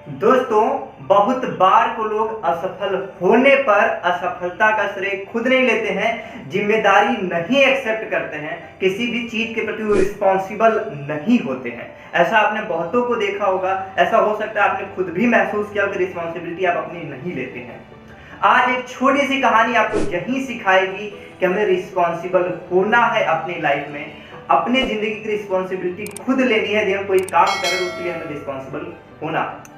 दोस्तों, बहुत बार को लोग असफल होने पर असफलता का श्रेय खुद नहीं लेते हैं, जिम्मेदारी नहीं एक्सेप्ट करते हैं, किसी भी चीज के प्रति वो रिस्पॉन्सिबल नहीं होते हैं। ऐसा आपने बहुतों को देखा होगा। ऐसा हो सकता है आपने खुद भी महसूस किया कि रिस्पॉन्सिबिलिटी आप अपनी नहीं लेते हैं। आज एक छोटी सी कहानी आपको यही सिखाएगी कि हमें रिस्पॉन्सिबल होना है अपनी लाइफ में, अपनी जिंदगी की रिस्पॉन्सिबिलिटी खुद लेनी है। जब हम कोई काम कर रहे हैं उसके लिए हमें रिस्पॉन्सिबल होना है।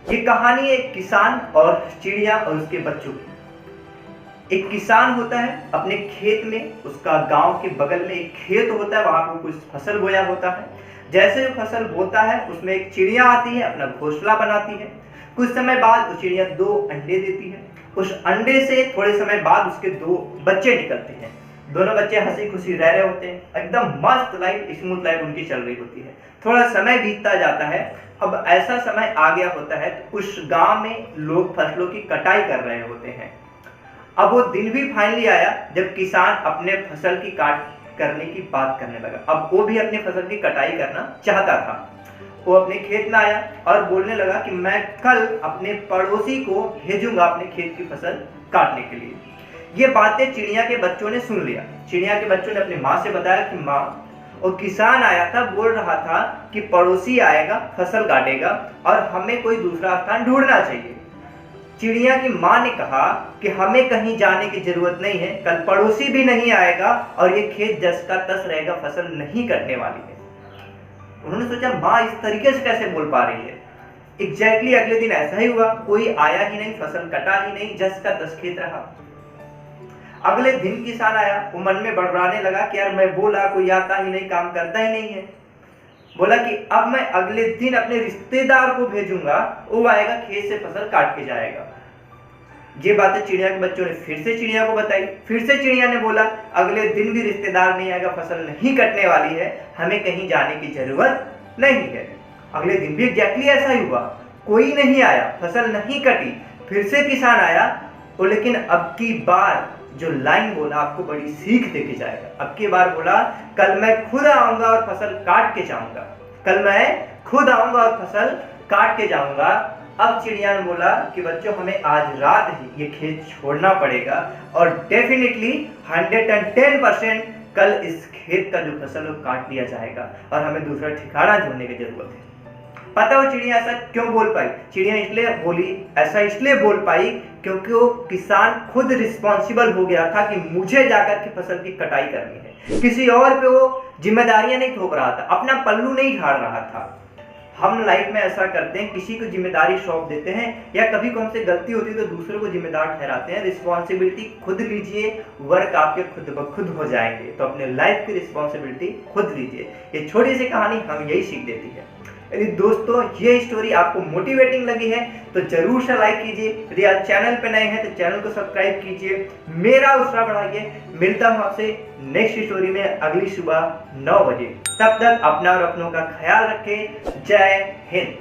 ये कहानी एक किसान और चिड़िया और उसके बच्चों की। एक किसान होता है अपने खेत में, उसका गांव के बगल में एक खेत होता है, वहां पर कुछ फसल बोया होता है। जैसे वो फसल बोता है उसमें एक चिड़िया आती है, अपना घोंसला बनाती है। कुछ समय बाद वो चिड़िया 2 अंडे देती है। उस अंडे से थोड़े समय बाद उसके 2 बच्चे निकलते हैं। दोनों बच्चे हंसी खुशी रह रहे होते हैं, एकदम मस्त लाइफ, स्मूथ लाइफ उनकी चल रही होती है। थोड़ा समय बीतता जाता है। अब ऐसा समय आ गया होता है तो उस गांव में लोग फसलों की कटाई कर रहे होते हैं। अब वो दिन भी फाइनली आया जब किसान अपने फसल की काट करने की बात करने लगा। अब वो भी अपनी फसल की कटाई करना चाहता था। वो अपने खेत में आया और बोलने लगा कि मैं कल अपने पड़ोसी को भेजूंगा अपने खेत की फसल काटने के लिए। ये बातें चिड़िया के बच्चों ने सुन लिया। चिड़िया के बच्चों ने अपनी माँ से बताया कि माँ, और किसान आया था, बोल रहा था कि पड़ोसी आएगा, फसल काटेगा और हमें कोई दूसरा स्थान ढूंढना चाहिए। चिड़िया की माँ ने कहा कि हमें कहीं जाने की जरूरत नहीं है, कल पड़ोसी भी नहीं आएगा और ये खेत जस का तस रहेगा, फसल नहीं कटने वाली है। उन्होंने सोचा माँ इस तरीके से कैसे बोल पा रही है। एग्जैक्टली अगले दिन ऐसा ही हुआ, कोई आया ही नहीं, फसल कटा ही नहीं, जस का तस खेत रहा। अगले दिन किसान आया, वो मन में बड़बड़ाने लगा कि यार मैं बोला, कोई आता ही नहीं, काम करता ही नहीं है। बोला कि अब मैं अगले दिन अपने रिश्तेदार को भेजूंगा, वो आएगा, खेत से फसल काट के जाएगा। ये बातें चिड़िया के बच्चों ने फिर से चिड़िया को बताई। फिर से चिड़िया ने बोला अगले दिन भी रिश्तेदार नहीं आएगा, फसल नहीं कटने वाली है, हमें कहीं जाने की जरूरत नहीं है। अगले दिन भी एग्जैक्टली ऐसा ही हुआ, कोई नहीं आया, फसल नहीं कटी। फिर से किसान आया, वो लेकिन अब की बार जो लाइन बोला आपको बड़ी सीख देके जाएगा। अब की बार बोला कल मैं खुद आऊंगा और फसल काट के जाऊंगा, कल मैं खुद आऊंगा और फसल काट के जाऊंगा। अब चिड़िया ने बोला कि बच्चों हमें आज रात ही ये खेत छोड़ना पड़ेगा और डेफिनेटली 110% कल इस खेत का जो फसल वो काट लिया जाएगा और हमें दूसरा ठिकाना ढूंढने की जरूरत है। पता वो चिड़िया ऐसा क्यों बोल पाई? चिड़िया इसलिए बोली, ऐसा इसलिए बोल पाई क्योंकि वो किसान खुद रिस्पॉन्सिबल हो गया था कि मुझे जाकर के फसल की कटाई करनी है। किसी और पे वो जिम्मेदारियां नहीं थोप रहा था, अपना पल्लू नहीं झाड़ रहा था। हम लाइफ में ऐसा करते हैं, किसी को जिम्मेदारी सौंप देते हैं या कभी को हमसे गलती होती है तो दूसरों को जिम्मेदार ठहराते हैं। रिस्पॉन्सिबिलिटी खुद लीजिए, वर्क आपके खुद ब खुद हो जाएंगे। तो अपने लाइफ की रिस्पॉन्सिबिलिटी खुद लीजिए। ये छोटी सी कहानी हम यही सीख देती है। यदि दोस्तों ये स्टोरी आपको मोटिवेटिंग लगी है तो जरूर से लाइक कीजिए। यदि आप चैनल पे नए हैं तो चैनल को सब्सक्राइब कीजिए, मेरा उत्साह बढ़ाइए। मिलता हूं आपसे नेक्स्ट स्टोरी में अगली सुबह 9 बजे। तब तक अपना और अपनों का ख्याल रखें। जय हिंद।